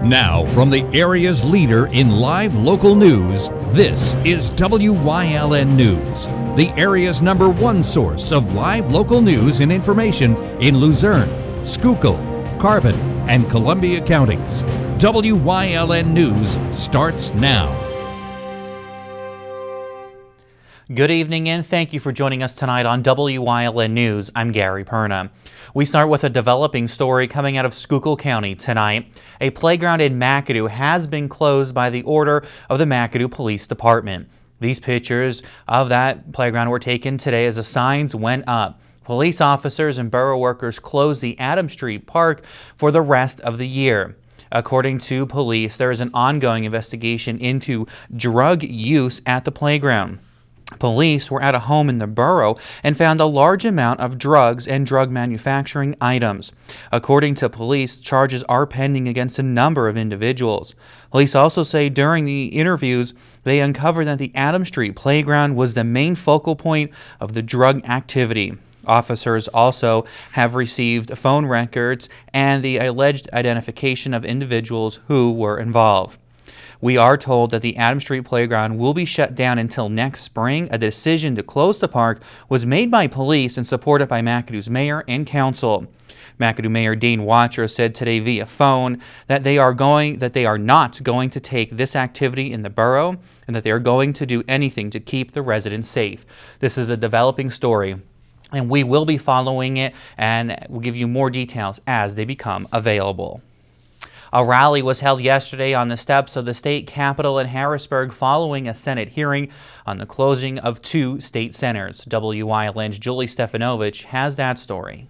Now, from the area's leader in live local news, this is WYLN News, the area's #1 source of live local news and information in Luzerne, Schuylkill, Carbon, and Columbia counties. WYLN News starts now. Good evening and thank you for joining us tonight on WYLN News. I'm Gary Perna. We start with a developing story coming out of Schuylkill County tonight. A playground in McAdoo has been closed by the order of the McAdoo Police Department. These pictures of that playground were taken today as the signs went up. Police officers and borough workers closed the Adams Street Park for the rest of the year. According to police, there is an ongoing investigation into drug use at the playground. Police were at a home in the borough and found a large amount of drugs and drug manufacturing items. According to police, charges are pending against a number of individuals. Police also say during the interviews, they uncovered that the Adams Street playground was the main focal point of the drug activity. Officers also have received phone records and the alleged identification of individuals who were involved. We are told that the Adams Street playground will be shut down until next spring. A decision to close the park was made by police and supported by McAdoo's mayor and council. McAdoo Mayor Dane Watcher said today via phone that they are not going to take this activity in the borough and that they are going to do anything to keep the residents safe. This is a developing story, and we will be following it, and we'll give you more details as they become available. A rally was held yesterday on the steps of the state capitol in Harrisburg following a Senate hearing on the closing of 2 state centers. WYLN's Julie Stefanovich has that story.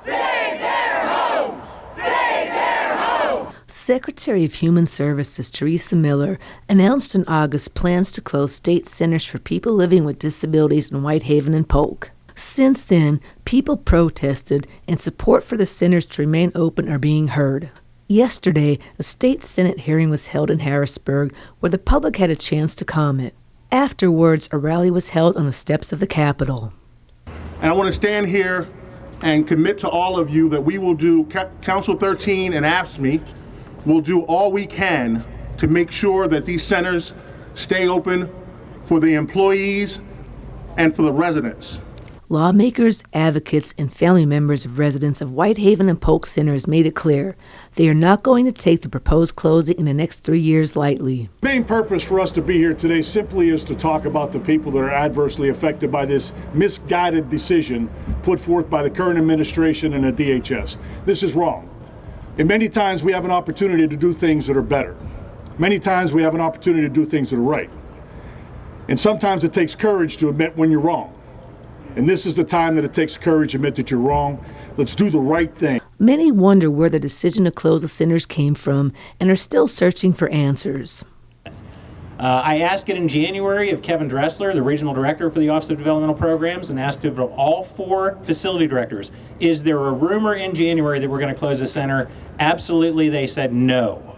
Save their homes! Save their homes! Secretary of Human Services Teresa Miller announced in August plans to close state centers for people living with disabilities in Whitehaven and Polk. Since then, people protested, and support for the centers to remain open are being heard. Yesterday, a state Senate hearing was held in Harrisburg where the public had a chance to comment. Afterwards, a rally was held on the steps of the Capitol. And I want to stand here and commit to all of you that we will do, Council 13 and AFSCME will do all we can to make sure that these centers stay open for the employees and for the residents. Lawmakers, advocates, and family members of residents of Whitehaven and Polk centers made it clear they are not going to take the proposed closing in the next 3 years lightly. The main purpose for us to be here today simply is to talk about the people that are adversely affected by this misguided decision put forth by the current administration and the DHS. This is wrong. And many times we have an opportunity to do things that are better. Many times we have an opportunity to do things that are right. And sometimes it takes courage to admit when you're wrong. And this is the time that it takes courage to admit that you're wrong. Let's do the right thing. Many wonder where the decision to close the centers came from and are still searching for answers. I asked it in January of Kevin Dressler, the regional director for the Office of Developmental Programs, and asked it of all 4 facility directors. Is there a rumor in January that we're going to close the center? Absolutely, they said no.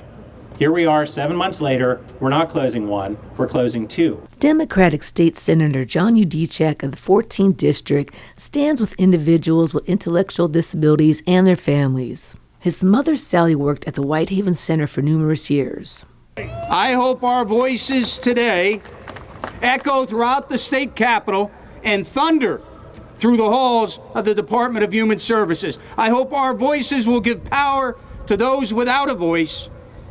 Here we are 7 months later, we're not closing 1, we're closing 2. Democratic State Senator John Udicek of the 14th District stands with individuals with intellectual disabilities and their families. His mother, Sally, worked at the Whitehaven Center for numerous years. I hope our voices today echo throughout the state capitol and thunder through the halls of the Department of Human Services. I hope our voices will give power to those without a voice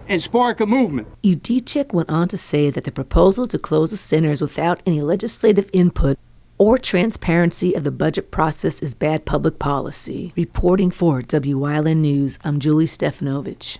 and spark a movement. Udicek went on to say that the proposal to close the centers without any legislative input or transparency of the budget process is bad public policy. Reporting for WYLN News, I'm Julie Stefanovich.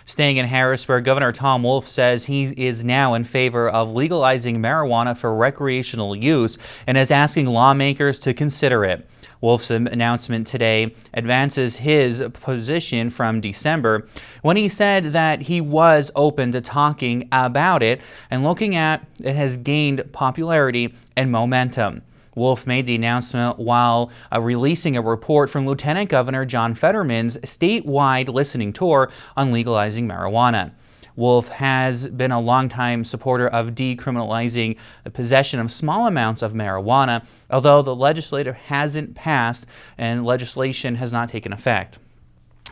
Staying in Harrisburg, Governor Tom Wolf says he is now in favor of legalizing marijuana for recreational use and is asking lawmakers to consider it. Wolf's announcement today advances his position from December when he said that he was open to talking about it and looking at it has gained popularity and momentum. Wolf made the announcement while releasing a report from Lieutenant Governor John Fetterman's statewide listening tour on legalizing marijuana. Wolf has been a longtime supporter of decriminalizing the possession of small amounts of marijuana, although the legislature hasn't passed and legislation has not taken effect.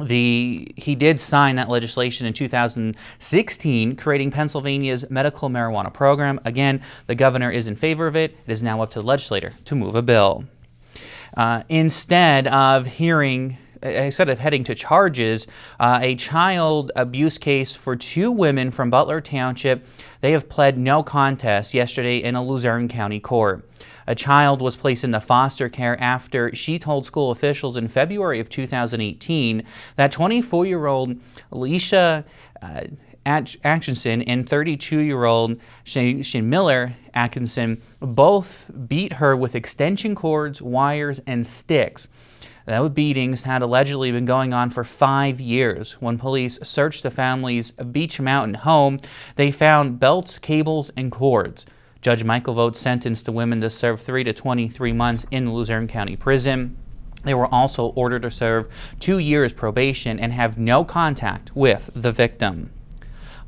He did sign that legislation in 2016, creating Pennsylvania's medical marijuana program. Again, the governor is in favor of it. It is now up to the legislator to move a bill. Instead of heading to charges, a child abuse case for two women from Butler Township, they have pled no contest yesterday in a Luzerne County court. A child was placed into foster care after she told school officials in February of 2018 that 24-year-old Alicia Atkinson and 32-year-old Shane Miller Atkinson both beat her with extension cords, wires, and sticks. Those beatings had allegedly been going on for 5 years. When police searched the family's Beach Mountain home, they found belts, cables, and cords. Judge Michael Vogt sentenced the women to serve 3 to 23 months in the Luzerne County Prison. They were also ordered to serve 2 years probation and have no contact with the victim.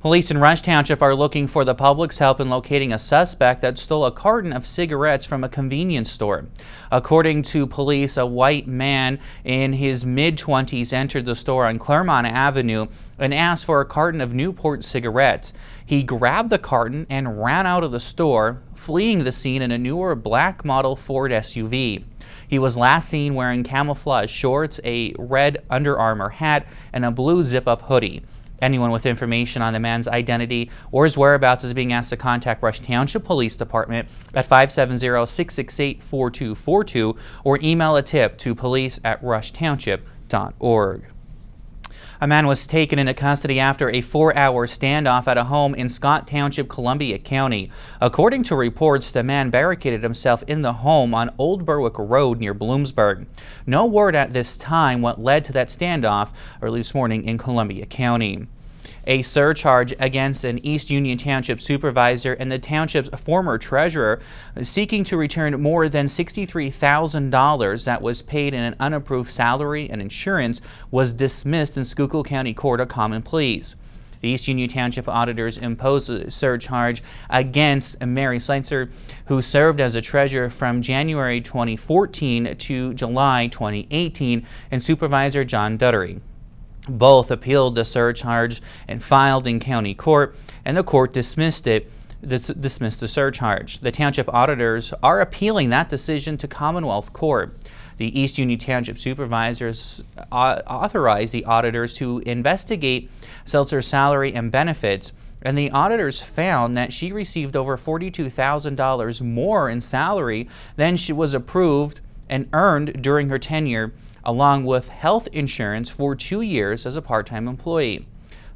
Police in Rush Township are looking for the public's help in locating a suspect that stole a carton of cigarettes from a convenience store. According to police, a white man in his mid-20s entered the store on Claremont Avenue and asked for a carton of Newport cigarettes. He grabbed the carton and ran out of the store, fleeing the scene in a newer black model Ford SUV. He was last seen wearing camouflage shorts, a red Under Armour hat, and a blue zip-up hoodie. Anyone with information on the man's identity or his whereabouts is being asked to contact Rush Township Police Department at 570-668-4242 or email a tip to police@rushtownship.org. A man was taken into custody after a 4-hour standoff at a home in Scott Township, Columbia County. According to reports, the man barricaded himself in the home on Old Berwick Road near Bloomsburg. No word at this time what led to that standoff early this morning in Columbia County. A surcharge against an East Union Township supervisor and the township's former treasurer seeking to return more than $63,000 that was paid in an unapproved salary and insurance was dismissed in Schuylkill County Court of Common Pleas. The East Union Township auditors imposed a surcharge against Mary Sleitzer, who served as a treasurer from January 2014 to July 2018, and Supervisor John Duttery. Both appealed the surcharge and filed in county court, and the court dismissed the surcharge. The township auditors are appealing that decision to Commonwealth Court. The East Union Township supervisors authorized the auditors to investigate Seltzer's salary and benefits, and the auditors found that she received over $42,000 more in salary than she was approved and earned during her tenure, along with health insurance for 2 years as a part-time employee.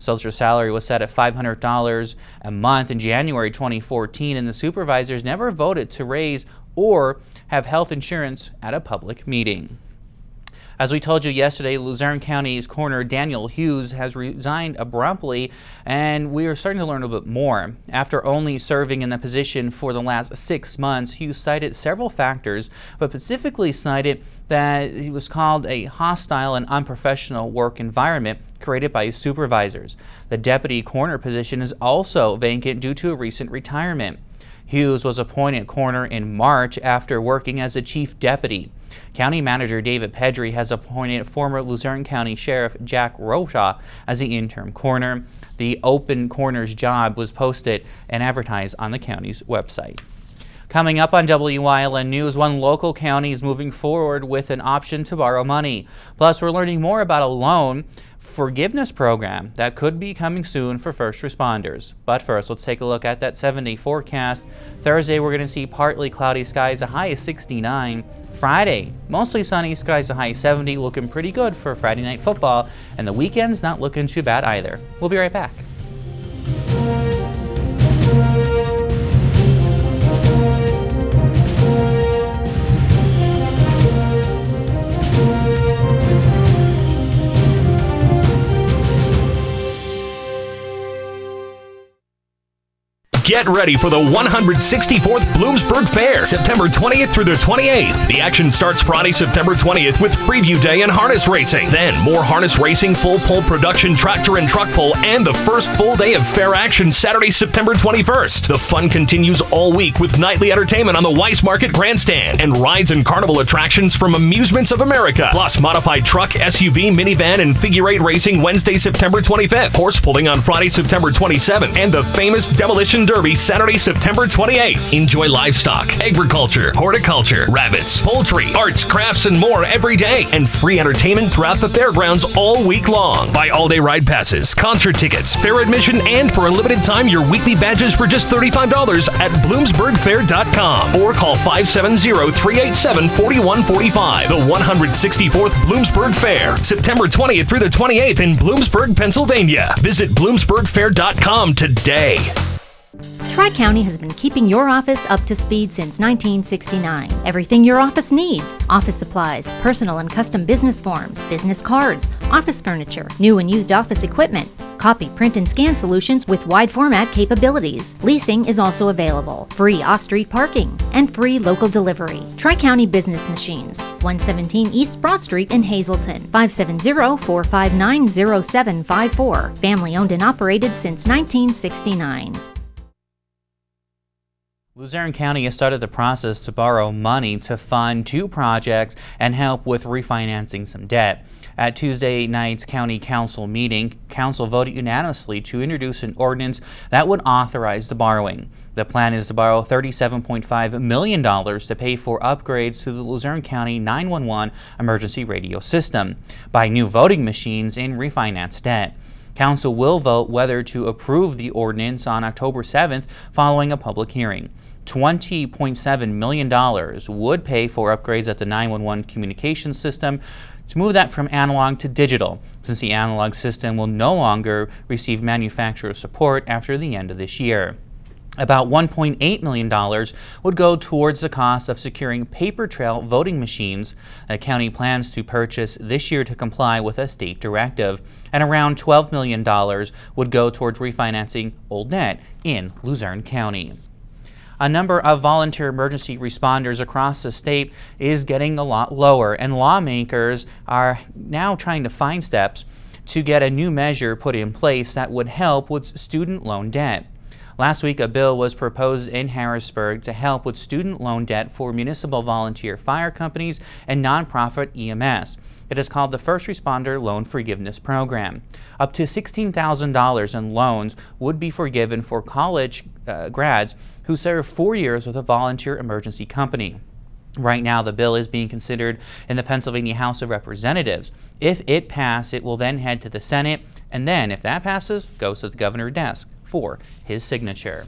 Seltzer's salary was set at $500 a month in January 2014, and the supervisors never voted to raise or have health insurance at a public meeting. As we told you yesterday, Luzerne County's coroner Daniel Hughes has resigned abruptly, and we are starting to learn a bit more. After only serving in the position for the last 6 months, Hughes cited several factors, but specifically cited that he was called a hostile and unprofessional work environment created by his supervisors. The deputy coroner position is also vacant due to a recent retirement. Hughes was appointed coroner in March after working as a chief deputy. County Manager David Pedri has appointed former Luzerne County Sheriff Jack Roshaw as the interim coroner. The open coroner's job was posted and advertised on the county's website. Coming up on WYLN News, one local county is moving forward with an option to borrow money. Plus, we're learning more about a loan forgiveness program that could be coming soon for first responders. But first, let's take a look at that 7-day forecast. Thursday, we're going to see partly cloudy skies, a high of 69. Friday, mostly sunny skies, a high of 70, looking pretty good for Friday night football. And the weekend's not looking too bad either. We'll be right back. Get ready for the 164th Bloomsburg Fair, September 20th through the 28th. The action starts Friday, September 20th with Preview Day and harness racing. Then more harness racing, full pull production, tractor and truck pull, and the first full day of fair action Saturday, September 21st. The fun continues all week with nightly entertainment on the Weiss Market Grandstand and rides and carnival attractions from Amusements of America. Plus modified truck, SUV, minivan, and figure eight racing Wednesday, September 25th. Horse pulling on Friday, September 27th. And the famous Demolition Derby Saturday, September 28th. Enjoy livestock, agriculture, horticulture, rabbits, poultry, arts, crafts, and more every day. And free entertainment throughout the fairgrounds all week long. Buy all-day ride passes, concert tickets, fair admission, and for a limited time, your weekly badges for just $35 at bloomsburgfair.com or call 570-387-4145. The 164th Bloomsburg Fair, September 20th through the 28th in Bloomsburg, Pennsylvania. Visit bloomsburgfair.com today. Tri-County has been keeping your office up to speed since 1969. Everything your office needs: office supplies, personal and custom business forms, business cards, office furniture, new and used office equipment, copy, print, and scan solutions with wide format capabilities. Leasing is also available, free off-street parking, and free local delivery. Tri-County Business Machines, 117 East Broad Street in Hazleton, 570-459-0754. Family owned and operated since 1969. Luzerne County has started the process to borrow money to fund two projects and help with refinancing some debt. At Tuesday night's County Council meeting, Council voted unanimously to introduce an ordinance that would authorize the borrowing. The plan is to borrow $37.5 million to pay for upgrades to the Luzerne County 911 emergency radio system, buy new voting machines, and refinance debt. Council will vote whether to approve the ordinance on October 7th following a public hearing. $20.7 million would pay for upgrades at the 911 communication system to move that from analog to digital, since the analog system will no longer receive manufacturer support after the end of this year. About $1.8 million would go towards the cost of securing paper trail voting machines that the county plans to purchase this year to comply with a state directive, and around $12 million would go towards refinancing old debt in Luzerne County. A number of volunteer emergency responders across the state is getting a lot lower, and lawmakers are now trying to find steps to get a new measure put in place that would help with student loan debt. Last week, a bill was proposed in Harrisburg to help with student loan debt for municipal volunteer fire companies and nonprofit EMS. It is called the First Responder Loan Forgiveness Program. Up to $16,000 in loans would be forgiven for college grads who serve 4 years with a volunteer emergency company. Right now, the bill is being considered in the Pennsylvania House of Representatives. If it passes, it will then head to the Senate, and then, if that passes, goes to the governor's desk for his signature.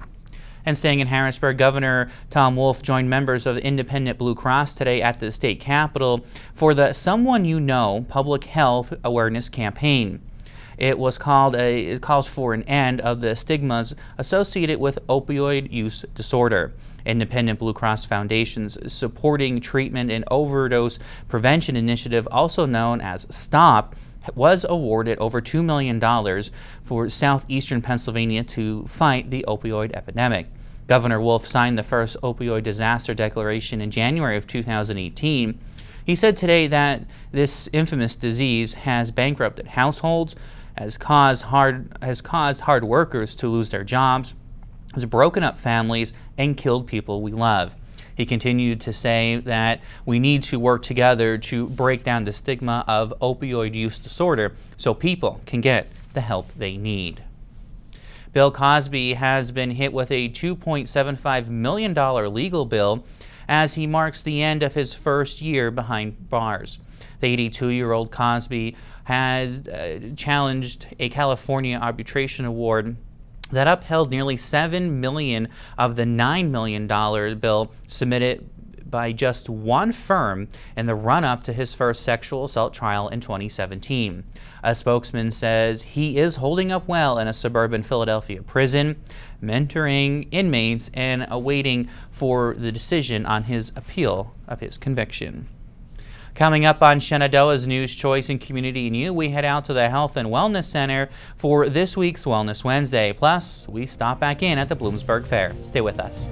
And staying in Harrisburg, Governor Tom Wolf joined members of the Independent Blue Cross today at the state capitol for the Someone You Know public health awareness campaign. It calls for an end of the stigmas associated with opioid use disorder. Independent Blue Cross Foundation's Supporting Treatment and Overdose Prevention Initiative, also known as STOP, was awarded over $2 million for southeastern Pennsylvania to fight the opioid epidemic. Governor Wolf signed the first opioid disaster declaration in January of 2018. He said today that this infamous disease has bankrupted households, has caused hard workers to lose their jobs, has broken up families, and killed people we love. He continued to say that we need to work together to break down the stigma of opioid use disorder so people can get the help they need. Bill Cosby has been hit with a $2.75 million legal bill as he marks the end of his first year behind bars. The 82-year-old Cosby had challenged a California arbitration award that upheld nearly $7 million of the $9 million bill submitted by just one firm in the run-up to his first sexual assault trial in 2017. A spokesman says he is holding up well in a suburban Philadelphia prison, mentoring inmates and awaiting for the decision on his appeal of his conviction. Coming up on Shenandoah's News Choice and Community News, we head out to the Health and Wellness Center for this week's Wellness Wednesday. Plus, we stop back in at the Bloomsburg Fair. Stay with us.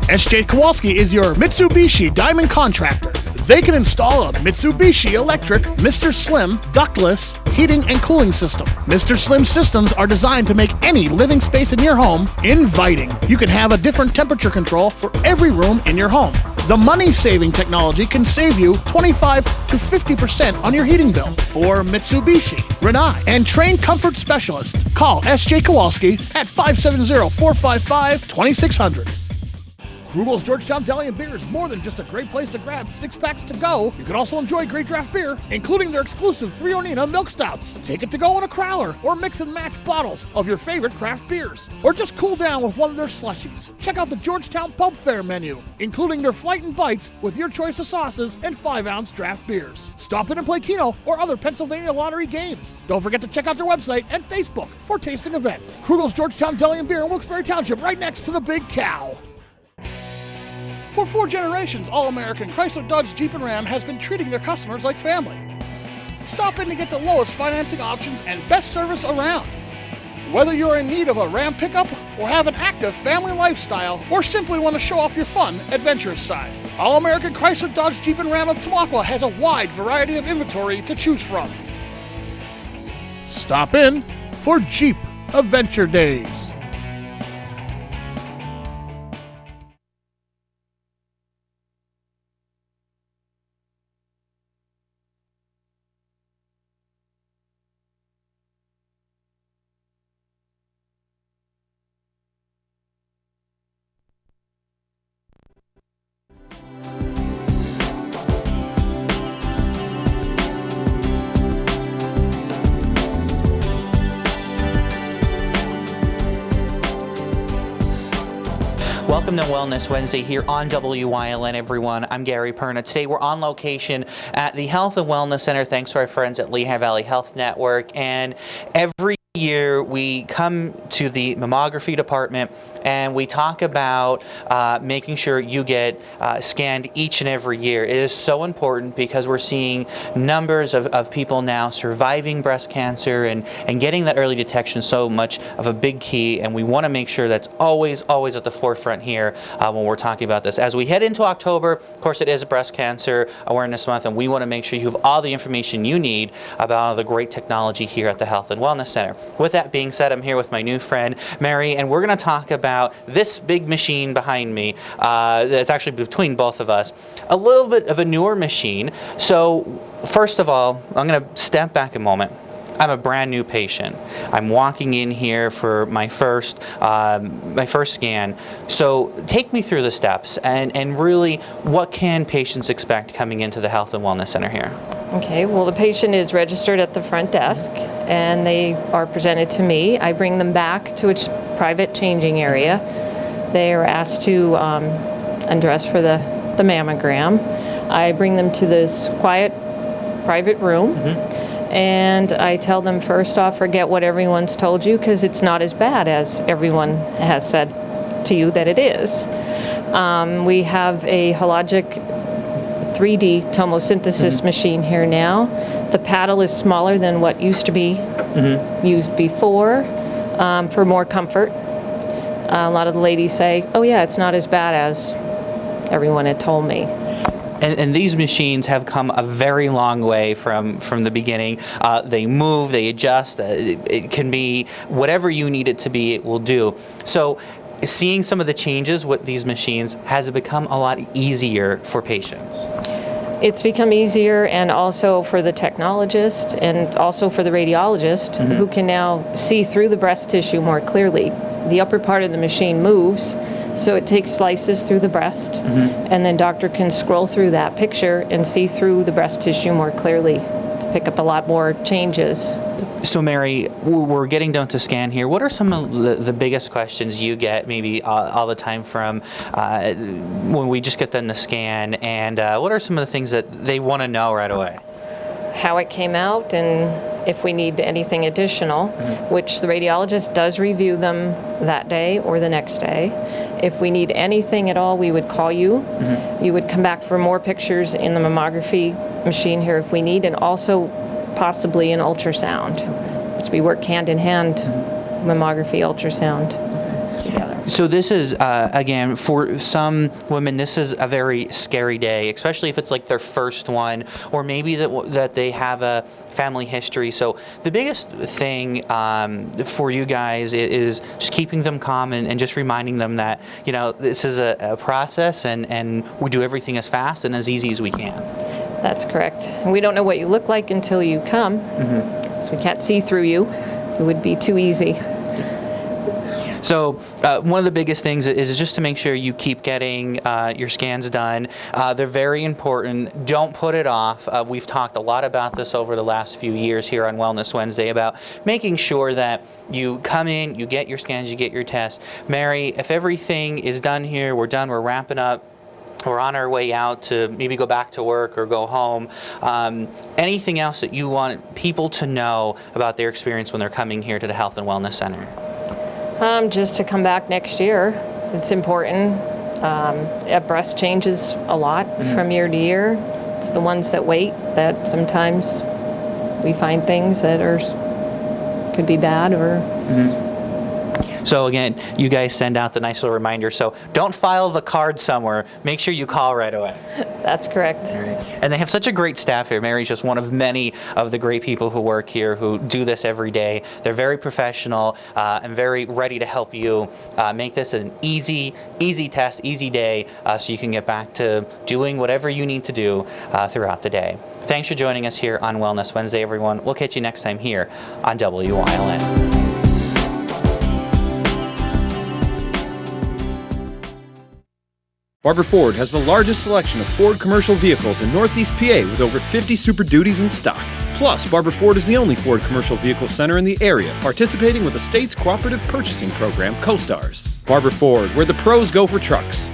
SJ Kowalski is your Mitsubishi Diamond contractor. They can install a Mitsubishi electric Mr. Slim ductless heating and cooling system. Mr. Slim systems are designed to make any living space in your home inviting. You can have a different temperature control for every room in your home. The money-saving technology can save you 25 to 50% on your heating bill. For Mitsubishi, Renai, and trained comfort specialists, call SJ Kowalski at 570-455-2600. Krugel's Georgetown Deli and Beer is more than just a great place to grab six-packs to go. You can also enjoy great draft beer, including their exclusive Three Ornina milk stouts. Take it to go in a crowler, or mix and match bottles of your favorite craft beers. Or just cool down with one of their slushies. Check out the Georgetown Pub Fair menu, including their Flight and Bites with your choice of sauces and 5-ounce draft beers. Stop in and play Keno or other Pennsylvania Lottery games. Don't forget to check out their website and Facebook for tasting events. Krugel's Georgetown Deli and Beer in Wilkes-Barre Township, right next to the Big Cow. For 4 generations, All-American Chrysler, Dodge, Jeep, and Ram has been treating their customers like family. Stop in to get the lowest financing options and best service around. Whether you're in need of a Ram pickup or have an active family lifestyle or simply want to show off your fun, adventurous side, All-American Chrysler, Dodge, Jeep, and Ram of Tamaqua has a wide variety of inventory to choose from. Stop in for Jeep Adventure Days. Welcome to Wellness Wednesday here on WYLN, everyone. I'm Gary Perna. Today we're on location at the Health and Wellness Center, thanks to our friends at Lehigh Valley Health Network. And every year we come to the mammography department and we talk about making sure you get scanned each and every year. It is so important because we're seeing numbers of people now surviving breast cancer and getting that early detection so much of a big key, and we want to make sure that's always at the forefront here when we're talking about this. As we head into October, of course it is Breast Cancer Awareness Month, and we want to make sure you have all the information you need about all the great technology here at the Health and Wellness Center. With that being said, I'm here with my new friend Mary, and we're going to talk about this big machine behind me that's actually between both of us, a little bit of a newer machine. So first of all, I'm going to step back a moment. I'm a brand new patient. I'm walking in here for my first scan. So take me through the steps and really what can patients expect coming into the Health and Wellness Center here? Okay, well, the patient is registered at the front desk and they are presented to me. I bring them back to a private changing area. They are asked to undress for the mammogram. I bring them to this quiet private room. And I tell them, first off, forget what everyone's told you, because it's not as bad as everyone has said to you that it is. We have a hologic 3D tomosynthesis machine here now. The paddle is smaller than what used to be used before for more comfort. A lot of the ladies say, oh yeah, it's not as bad as everyone had told me. And these machines have come a very long way from the beginning. They move, they adjust. It can be whatever you need it to be, it will do. So seeing some of the changes with these machines, has it become a lot easier for patients? It's become easier, and also for the technologist and also for the radiologist who can now see through the breast tissue more clearly. The upper part of the machine moves, so it takes slices through the breast, and then doctor can scroll through that picture and see through the breast tissue more clearly to pick up a lot more changes. So Mary, we're getting down to scan here. What are some of the biggest questions you get maybe all the time from when we just get done the scan, and what are some of the things that they want to know right away? How it came out and if we need anything additional, which the radiologist does review them that day or the next day. If we need anything at all, we would call you. You would come back for more pictures in the mammography machine here if we need, and also possibly an ultrasound. So we work hand in hand, mammography, ultrasound together. So this is, again, for some women, this is a very scary day, especially if it's like their first one, or maybe that they have a family history. So the biggest thing for you guys is just keeping them calm and just reminding them that, you know, this is a process, and we do everything as fast and as easy as we can. That's correct. And we don't know what you look like until you come, so we can't see through you. It would be too easy. So one of the biggest things is just to make sure you keep getting your scans done. They're very important. Don't put it off. We've talked a lot about this over the last few years here on Wellness Wednesday about making sure that you come in, you get your scans, you get your tests. Mary, if everything is done here, we're done, we're wrapping up, we're on our way out to maybe go back to work or go home. Anything else that you want people to know about their experience when they're coming here to the Health and Wellness Center? Just to come back next year. It's important. Breast changes a lot from year to year. It's the ones that wait that sometimes we find things that could be bad or. So again, you guys send out the nice little reminder. So don't file the card somewhere. Make sure you call right away. That's correct. And they have such a great staff here. Mary's just one of many of the great people who work here who do this every day. They're very professional and very ready to help you make this an easy test, easy day, so you can get back to doing whatever you need to do throughout the day. Thanks for joining us here on Wellness Wednesday, everyone. We'll catch you next time here on WYLN. Barber Ford has the largest selection of Ford commercial vehicles in Northeast PA with over 50 Super Duties in stock. Plus, Barber Ford is the only Ford commercial vehicle center in the area participating with the state's cooperative purchasing program, CoStars. Barber Ford, where the pros go for trucks.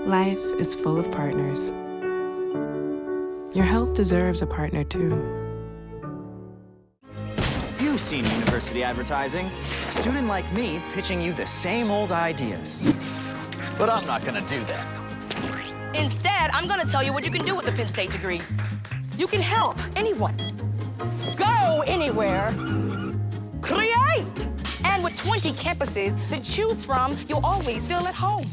Life is full of partners. Your health deserves a partner too. You've seen university advertising. A student like me pitching you the same old ideas. But I'm not gonna do that. Instead, I'm gonna tell you what you can do with a Penn State degree. You can help anyone. Go anywhere. Create! And with 20 campuses to choose from, you'll always feel at home.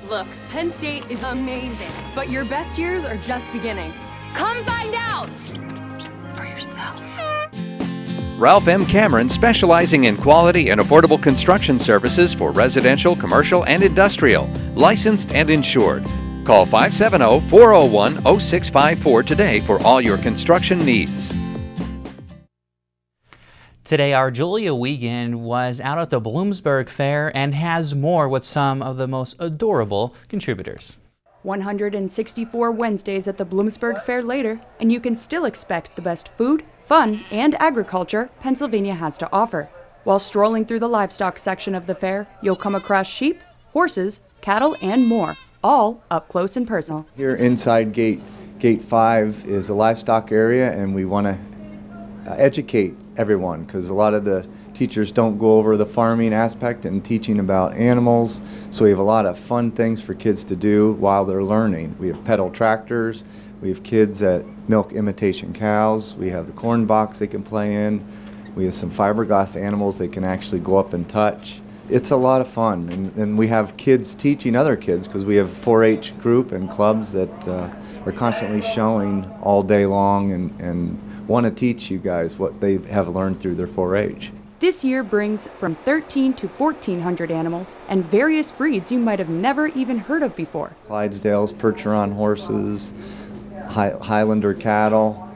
Look, Penn State is amazing, but your best years are just beginning. Come find out for yourself. Ralph M. Cameron, specializing in quality and affordable construction services for residential, commercial, and industrial. Licensed and insured. Call 570-401-0654 today for all your construction needs. Today, our Julia Wiegand was out at the Bloomsburg Fair and has more with some of the most adorable contributors. 164 Wednesdays at the Bloomsburg Fair later, and you can still expect the best food, fun, and agriculture Pennsylvania has to offer. While strolling through the livestock section of the fair, you'll come across sheep, horses, cattle, and more, all up close and personal. Here inside Gate 5 is a livestock area, and we want to educate everyone because a lot of the teachers don't go over the farming aspect and teaching about animals, so we have a lot of fun things for kids to do while they're learning. We have pedal tractors, we have kids that milk imitation cows, we have the corn box they can play in, we have some fiberglass animals they can actually go up and touch. It's a lot of fun, and we have kids teaching other kids because we have a 4-H group and clubs that are constantly showing all day long and want to teach you guys what they have learned through their 4-H. This year brings from 1,300 to 1,400 animals and various breeds you might have never even heard of before. Clydesdales, Percheron horses, Highlander cattle.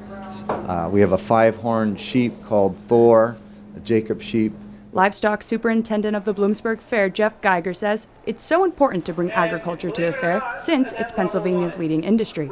We have a 5-horned sheep called Thor, a Jacob sheep. Livestock Superintendent of the Bloomsburg Fair, Jeff Geiger, says it's so important to bring agriculture to the fair since it's Pennsylvania's leading industry.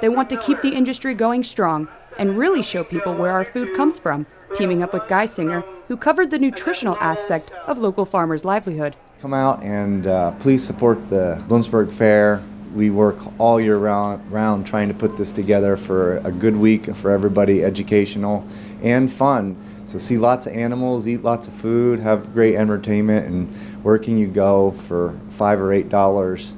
They want to keep the industry going strong, and really show people where our food comes from, teaming up with Guy Singer, who covered the nutritional aspect of local farmers' livelihood. Come out and please support the Bloomsburg Fair. We work all year round trying to put this together for a good week for everybody, educational and fun. So see lots of animals, eat lots of food, have great entertainment, and where can you go for $5 or $8,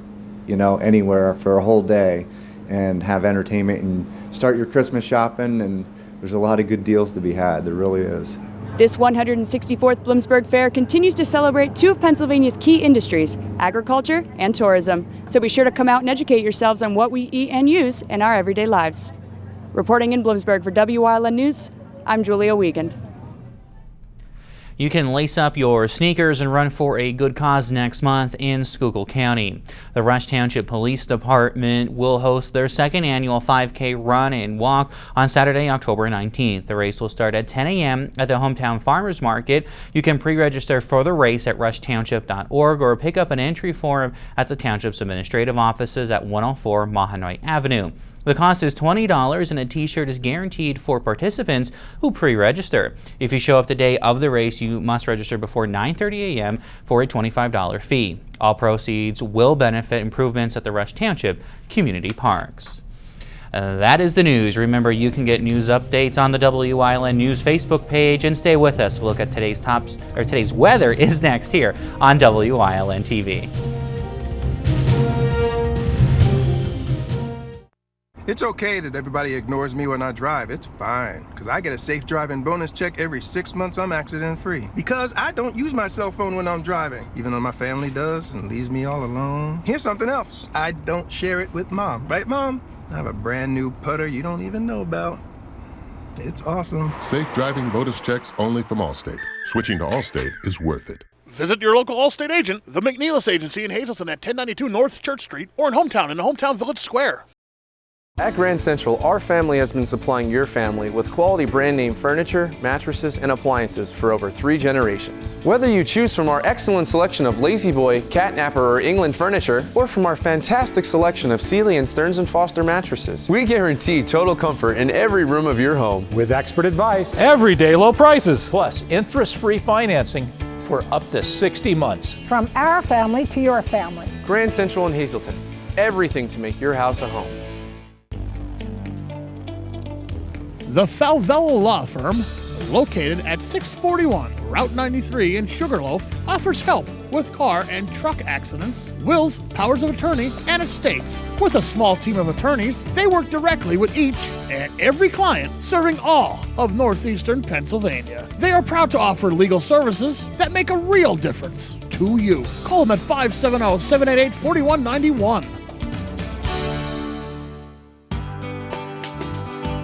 you know, anywhere for a whole day and have entertainment and start your Christmas shopping, and there's a lot of good deals to be had, there really is. This 164th Bloomsburg Fair continues to celebrate two of Pennsylvania's key industries, agriculture and tourism. So be sure to come out and educate yourselves on what we eat and use in our everyday lives. Reporting in Bloomsburg for Wyln News, I'm Julia Wiegand. You can lace up your sneakers and run for a good cause next month in Schuylkill County. The Rush Township Police Department will host their second annual 5K run and walk on Saturday, October 19th. The race will start at 10 a.m. at the Hometown Farmers Market. You can pre-register for the race at rushtownship.org or pick up an entry form at the Township's administrative offices at 104 Mahanoy Avenue. The cost is $20 and a t-shirt is guaranteed for participants who pre-register. If you show up the day of the race, you must register before 9:30 a.m. for a $25 fee. All proceeds will benefit improvements at the Rush Township Community Parks. That is the news. Remember, you can get news updates on the Wyln News Facebook page and stay with us. We'll look at today's weather is next here on Wyln TV. It's okay that everybody ignores me when I drive. It's fine, because I get a safe driving bonus check every 6 months I'm accident-free. Because I don't use my cell phone when I'm driving, even though my family does and leaves me all alone. Here's something else. I don't share it with Mom. Right, Mom? I have a brand new putter you don't even know about. It's awesome. Safe driving bonus checks only from Allstate. Switching to Allstate is worth it. Visit your local Allstate agent, the McNeilis Agency in Hazleton at 1092 North Church Street, or in Hometown in the Hometown Village Square. At Grand Central, our family has been supplying your family with quality brand name furniture, mattresses, and appliances for over 3 generations. Whether you choose from our excellent selection of Lazy Boy, Catnapper, or England furniture, or from our fantastic selection of Sealy and Stearns & Foster mattresses, we guarantee total comfort in every room of your home. With expert advice, everyday low prices, plus interest-free financing for up to 60 months. From our family to your family. Grand Central in Hazleton. Everything to make your house a home. The Falvello Law Firm, located at 641 Route 93 in Sugarloaf, offers help with car and truck accidents, wills, powers of attorney, and estates. With a small team of attorneys, they work directly with each and every client, serving all of northeastern Pennsylvania. They are proud to offer legal services that make a real difference to you. Call them at 570-788-4191.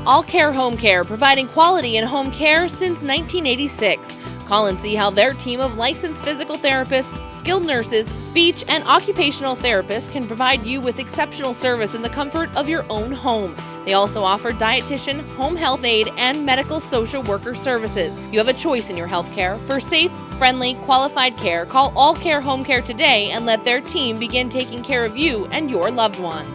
All Care Home Care, providing quality in home care since 1986. Call and see how their team of licensed physical therapists, skilled nurses, speech, and occupational therapists can provide you with exceptional service in the comfort of your own home. They also offer dietitian, home health aide, and medical social worker services. You have a choice in your health care. For safe, friendly, qualified care, call All Care Home Care today and let their team begin taking care of you and your loved ones.